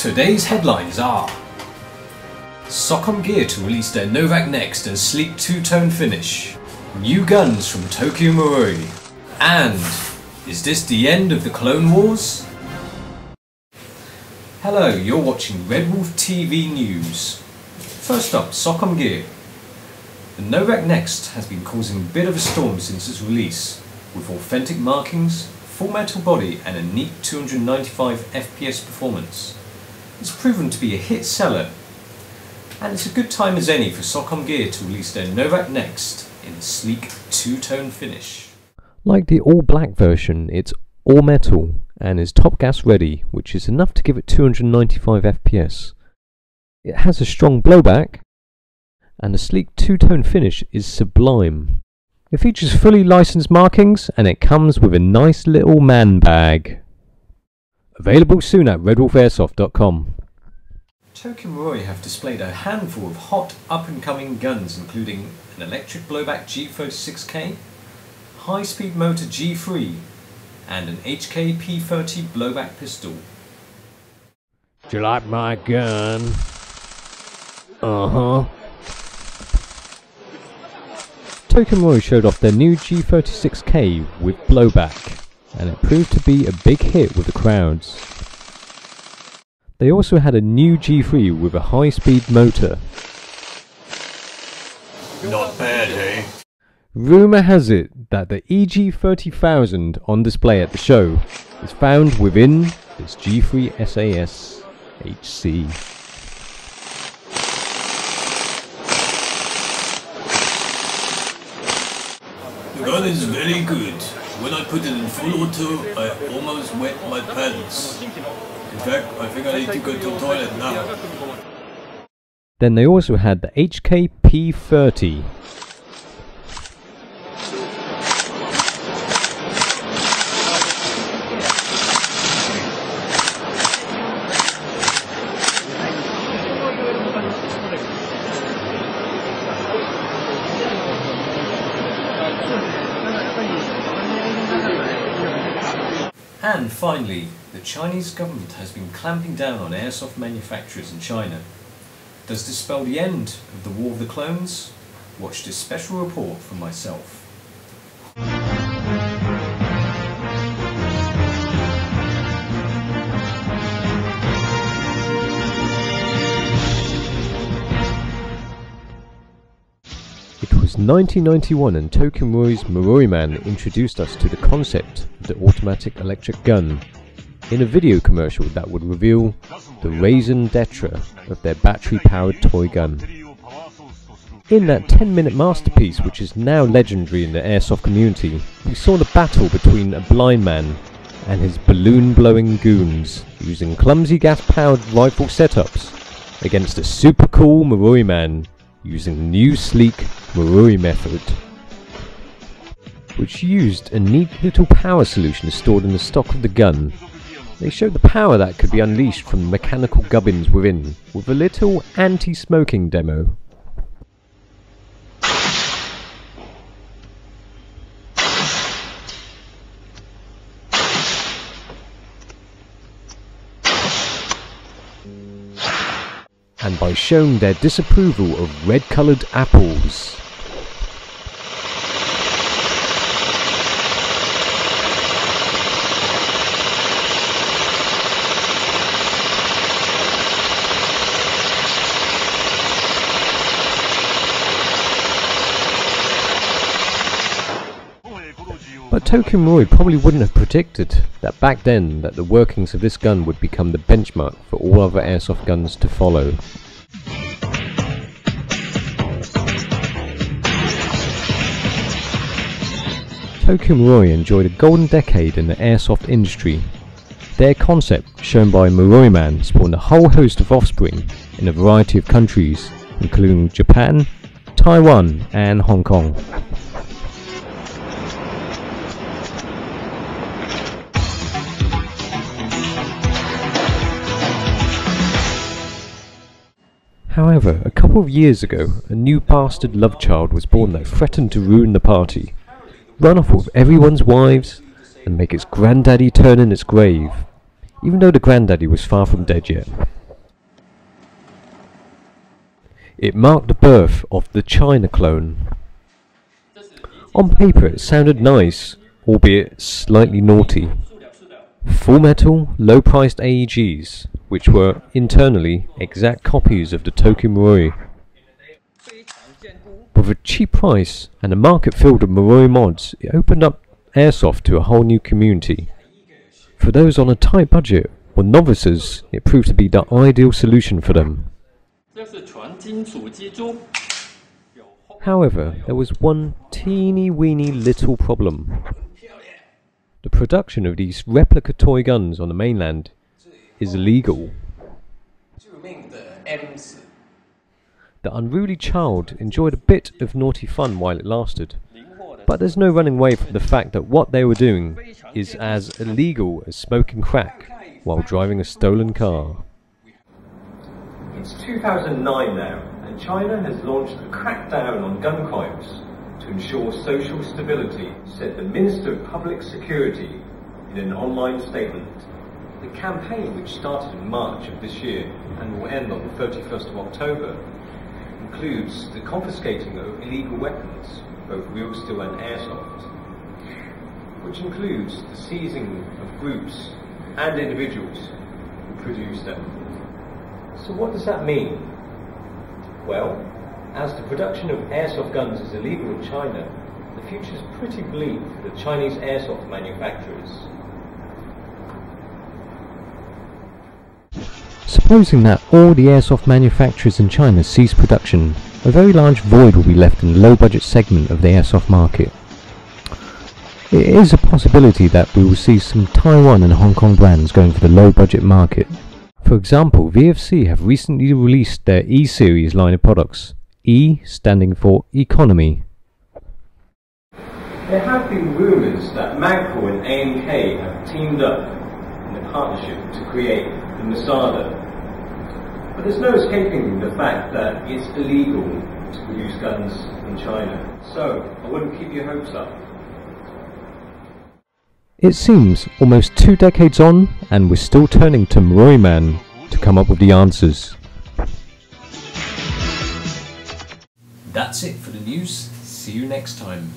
Today's headlines are: Socom Gear to release their Novak Next and sleek two-tone finish, new guns from Tokyo Marui, and is this the end of the Clone Wars? Hello, you're watching RedWolf TV News. First up, Socom Gear. The Novak Next has been causing a bit of a storm since its release, with authentic markings, full metal body and a neat 295 FPS performance. It's proven to be a hit seller, and it's a good time as any for Socom Gear to release their Novak Next in a sleek two-tone finish. Like the all-black version, it's all metal and is top gas ready, which is enough to give it 295 FPS. It has a strong blowback, and the sleek two-tone finish is sublime. It features fully licensed markings, and it comes with a nice little man bag. Available soon at RedWolfAirsoft.com. Tokyo Marui have displayed a handful of hot up-and-coming guns, including an electric blowback G3 high-speed motor G3, and an HK P30 blowback pistol. Do you like my gun? Tokyo Marui showed off their new G36K with blowback, and it proved to be a big hit with the crowds. They also had a new G3 with a high-speed motor. Not bad, eh? Rumour has it that the EG30000 on display at the show is found within this G3 SAS HC. The gun is very good. When I put it in full auto, I almost wet my pants. In fact, I think I need to go to the toilet now. Then they also had the HK P30. And finally, the Chinese government has been clamping down on airsoft manufacturers in China. Does this spell the end of the War of the Clones? Watch this special report from myself. It was 1991 and Tokyo Marui's Marui Man introduced us to the concept of the automatic electric gun in a video commercial that would reveal the raison d'etre of their battery-powered toy gun. In that 10-minute masterpiece, which is now legendary in the airsoft community, we saw the battle between a blind man and his balloon-blowing goons using clumsy gas-powered rifle setups against a super cool Marui Man using the new sleek Marui method, which used a neat little power solution stored in the stock of the gun. They showed the power that could be unleashed from the mechanical gubbins within, with a little anti-smoking demo. And by showing their disapproval of red-coloured apples. But Tokyo Marui probably wouldn't have predicted that back then that the workings of this gun would become the benchmark for all other airsoft guns to follow. Tokyo Marui enjoyed a golden decade in the airsoft industry. Their concept, shown by Marui Man, spawned a whole host of offspring in a variety of countries, including Japan, Taiwan and Hong Kong. However, a couple of years ago, a new bastard love child was born that threatened to ruin the party, run off with everyone's wives, and make its granddaddy turn in its grave. even though the granddaddy was far from dead yet. It marked the birth of the China clone. On paper it sounded nice, albeit slightly naughty. Full metal, low-priced AEGs, which were internally exact copies of the Tokyo Marui. With a cheap price and a market filled with Marui mods, it opened up Airsoft to a whole new community. For those on a tight budget or novices, it proved to be the ideal solution for them. However, there was one teeny weeny little problem. The production of these replica toy guns on the mainland is illegal. The unruly child enjoyed a bit of naughty fun while it lasted, but there's no running away from the fact that what they were doing is as illegal as smoking crack while driving a stolen car. It's 2009 now, and China has launched a crackdown on gun crimes to ensure social stability, said the Minister of Public Security in an online statement. The campaign, which started in March of this year and will end on the 31st of October, includes the confiscating of illegal weapons, both real steel and airsoft, which includes the seizing of groups and individuals who produce them. So what does that mean? Well, as the production of airsoft guns is illegal in China, the future is pretty bleak for the Chinese airsoft manufacturers. Supposing that all the airsoft manufacturers in China cease production, a very large void will be left in the low-budget segment of the airsoft market. It is a possibility that we will see some Taiwan and Hong Kong brands going for the low-budget market. For example, VFC have recently released their E-Series line of products, E standing for economy. There have been rumours that Magpul and AMK have teamed up in a partnership to create the Masada. But there's no escaping the fact that it's illegal to produce guns in China, so I wouldn't keep your hopes up. It seems almost 2 decades on, and we're still turning to Marui Man to come up with the answers. That's it for the news. See you next time.